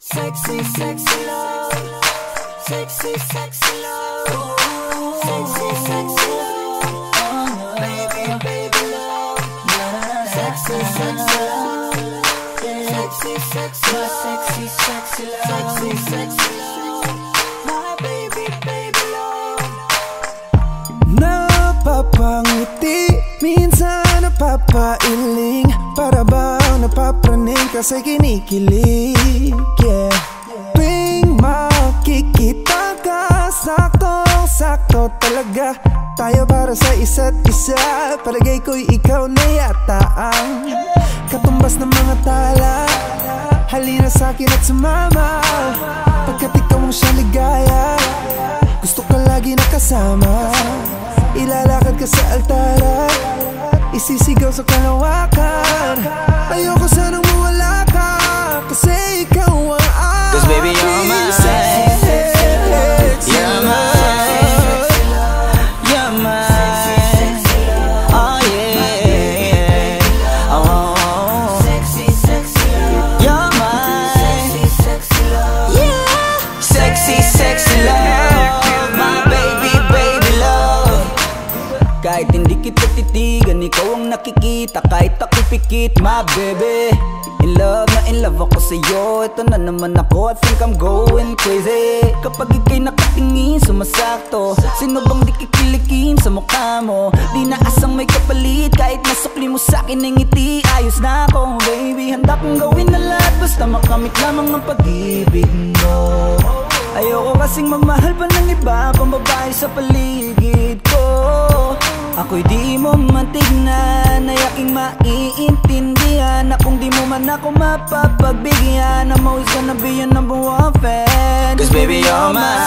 Sexy, sexy love. Sexy, sexy love. Sexy, sexy love. Baby, baby love. Sexy, sexy love. Sexy, sexy love. Sexy, sexy love. Sexy, sexy love. My baby, baby love. Napapangiti, minsan napapailing, para bang napapraning ka sa kinikilig. Yeah. Tuwing makikita ka, saktong-sakto talaga tayo para sa isa't isa. Palagay ko'y ikaw na yata ang katumbas ng mga tala. Halina sa'kin at sumama, pagkat ikaw mo siya ligaya. Gusto ka lagi nakasama, ilalakad ka sa altara, isisigaw sa kalawakan. Ayoko sanang mawala ka, kasi ikaw ang aking. 'Cause baby you're mine. You're mine. You're mine. Oh yeah. Oh. Sexy, sexy love. You're mine. Sexy, sexy love. Yeah. Sexy, sexy love. My baby, baby love. Kahit hindi kita titigan, ikaw ang nakikita. Kahit ako'y pikit, my baby. In love ako sa'yo. Ito na naman ako, I think I'm going crazy. Kapag ika'y nakatingin, sumasakto. Sino bang di kikilikin sa mukha mo? Di na asang may kapalit, kahit nasukli mo sa'kin ng ngiti. Ayos na ako, baby. Handa kong gawin na lahat, basta makamit lamang ang pag-ibig mo. Ayoko kasing magmahal pa ng iba pang babae sa paligid ko. Ako'y di mo matignan, ay aking maiintindihan. Na kung di mo man ako mapapagbigyan, I'm always gonna be your number one fan. 'Cause baby you're mine.